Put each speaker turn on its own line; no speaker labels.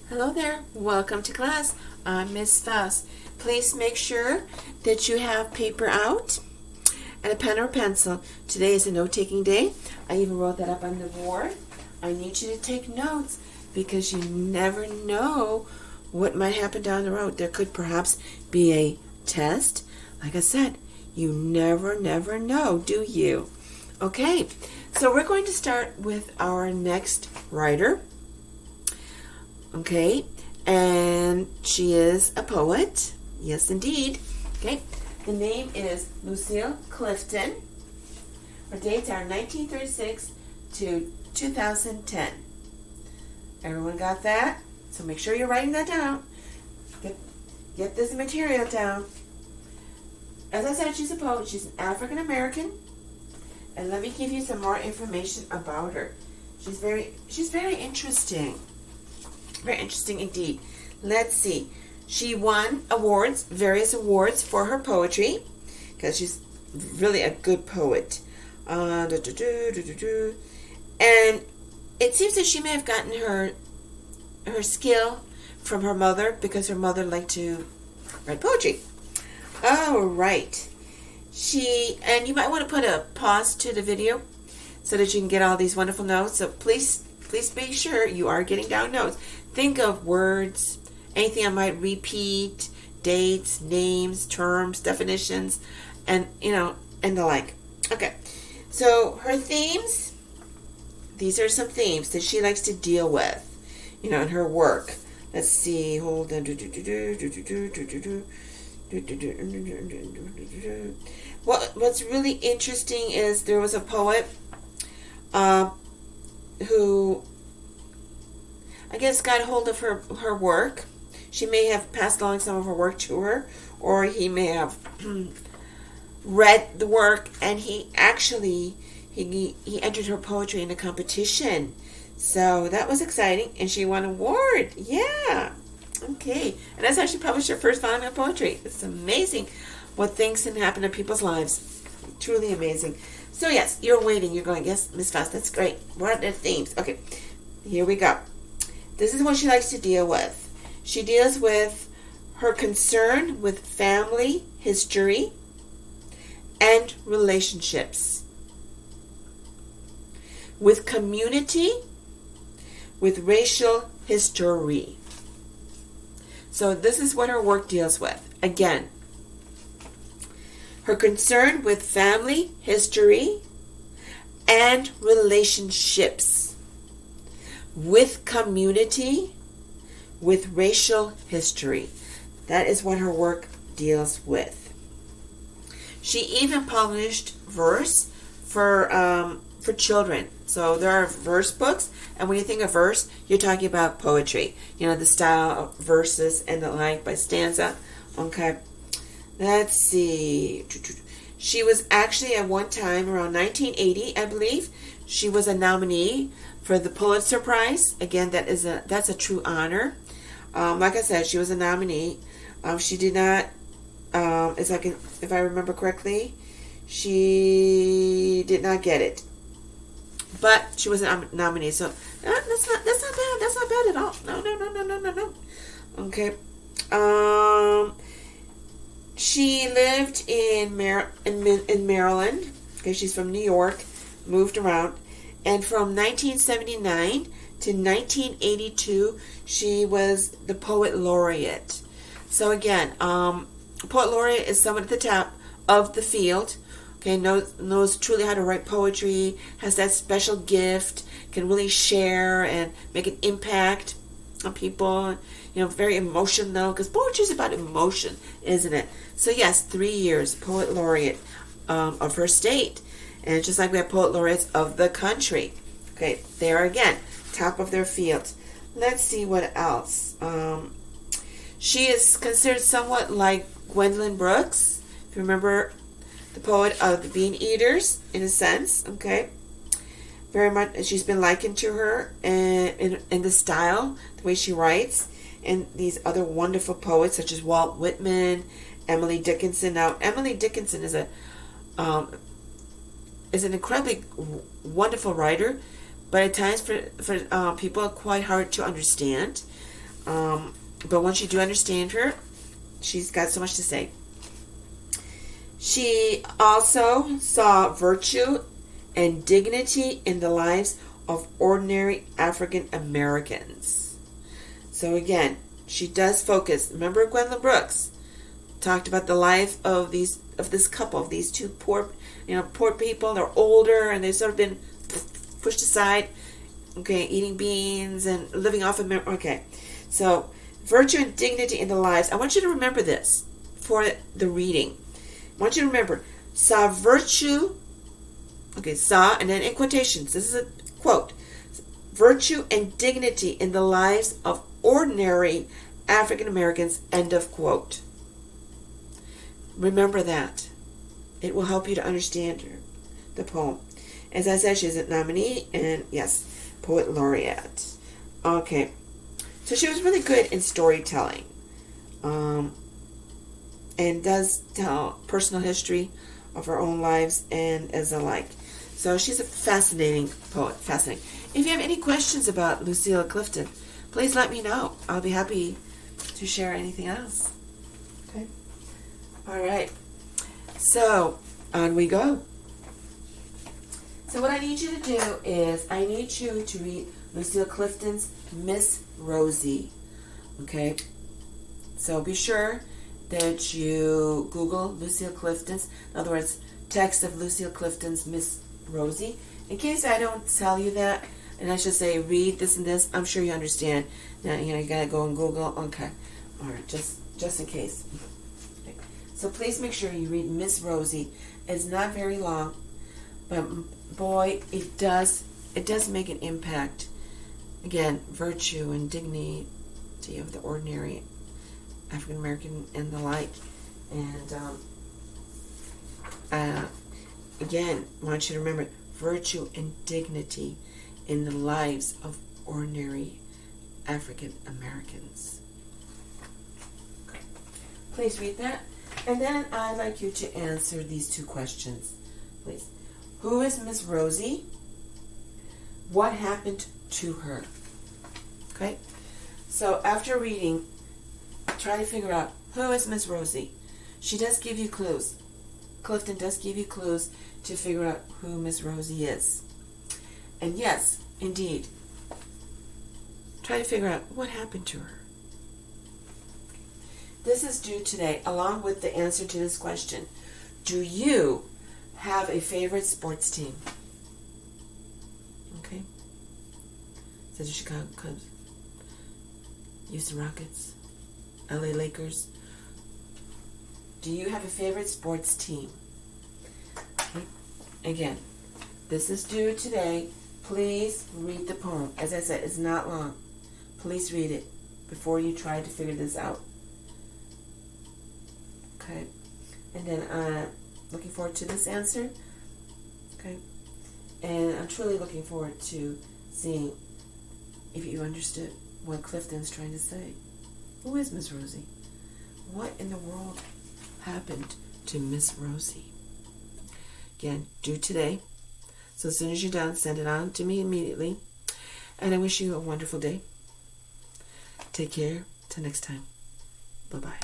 Hello there. Welcome to class. I'm Miss Faust. Please make sure that you have paper out and a pen or pencil. Today is a note-taking day. I even wrote that up on the board. I need you to take notes because you never know what might happen down the road. There could perhaps be a test. Like I said, you never know, do you? Okay, so we're going to start with our next writer. Okay, and she is a poet. Yes, indeed. Okay, the name is Lucille Clifton. Her dates are 1936 to 2010. Everyone got that? So make sure you're writing that down. Get this material down. As I said, she's a poet. She's an African American. And let me give you some more information about her. She's very interesting. Very interesting indeed. Let's see. She won awards, various awards for her poetry, because she's really a good poet. And it seems that she may have gotten her skill from her mother, because her mother liked to write poetry. Oh, right. And you might want to put a pause to the video so that you can get all these wonderful notes. So please be sure you are getting down notes. Think of words, anything I might repeat, dates, names, terms, definitions, and the like. Okay, so her themes. These are some themes that she likes to deal with, in her work. Let's see. Hold on. What's really interesting is there was a poet who, I guess, got a hold of her work. She may have passed along some of her work to her, or he may have read the work, and he actually he entered her poetry in a competition. So that was exciting, and she won an award. Yeah. Okay. And that's how she published her first volume of poetry. It's amazing what things can happen in people's lives. Truly amazing. So yes, you're waiting. You're going, yes, Miss Faust, that's great. What are the themes? Okay, here we go. This is what she likes to deal with. She deals with her concern with family history and relationships, with community, with racial history. So this is what her work deals with. Again, her concern with family history and relationships, with community, with racial history. That is what her work deals with. She even published verse for children. So there are verse books, and when you think of verse, you're talking about poetry. The style of verses and the like by stanza. Okay. Let's see. She was actually at one time around 1980, I believe. She was a nominee for the Pulitzer Prize. Again, that's a true honor. Like I said, she was a nominee. She did not, if I remember correctly, she did not get it. But she was a nominee, so that's not bad. That's not bad at all. No. Okay. She lived in Maryland. Okay, she's from New York, moved around, and from 1979 to 1982, she was the poet laureate. So again, poet laureate is someone at the top of the field. Okay, knows truly how to write poetry, has that special gift, can really share and make an impact on people. Very emotional, because poetry is about emotion, isn't it? So yes, 3 years, poet laureate of her state. And just like we have poet laureates of the country. Okay, there again, top of their field. Let's see what else. She is considered somewhat like Gwendolyn Brooks, if you remember, the poet of the Bean Eaters, in a sense. Okay, very much. She's been likened to her in the style, the way she writes, and these other wonderful poets such as Walt Whitman, Emily Dickinson. Now, Emily Dickinson is an incredibly wonderful writer, but at times for people quite hard to understand. But once you do understand her, she's got so much to say. She also saw virtue and dignity in the lives of ordinary African Americans. So again, she does focus. Remember, Gwendolyn Brooks talked about the life of this couple, of these two poor people. They're older and they've sort of been pushed aside. Okay, eating beans and living off of. Okay, so virtue and dignity in the lives. I want you to remember this for the reading. I want you to remember, saw virtue, saw, and then in quotations, this is a quote, virtue and dignity in the lives of ordinary African Americans, end of quote. Remember that. It will help you to understand the poem. As I said, she's a nominee, and yes, poet laureate. Okay, so she was really good in storytelling. And does tell personal history of her own lives and as alike. So she's a fascinating poet. Fascinating. If you have any questions about Lucille Clifton, please let me know. I'll be happy to share anything else. Okay. All right. So on we go. So what I need you to do is I need you to read Lucille Clifton's Miss Rosie. Okay. So be sure that you Google Lucille Clifton's, in other words, text of Lucille Clifton's Miss Rosie. In case I don't tell you that, and I should say read this and this, I'm sure you understand. Now, you gotta go and Google. Okay, all right, just in case. Okay. So please make sure you read Miss Rosie. It's not very long, but boy, it does make an impact. Again, virtue and dignity of the ordinary African American and the like. And again, I want you to remember virtue and dignity in the lives of ordinary African Americans. Okay. Please read that. And then I'd like you to answer these two questions, please. Who is Miss Rosie? What happened to her? Okay? So after reading, try to figure out who is Miss Rosie. She does give you clues. Clifton does give you clues to figure out who Miss Rosie is. And yes, indeed, try to figure out what happened to her. This is due today, along with the answer to this question. Do you have a favorite sports team? Okay. So the Chicago Cubs, Houston Rockets, LA Lakers. Do you have a favorite sports team? Okay. Again, this is due today. Please read the poem. As I said, it's not long. Please read it before you try to figure this out. Okay. And then looking forward to this answer. Okay. And I'm truly looking forward to seeing if you understood what Clifton's trying to say. Who is Miss Rosie? What in the world happened to Miss Rosie? Again, due today. So as soon as you're done, send it on to me immediately. And I wish you a wonderful day. Take care. Till next time. Bye-bye.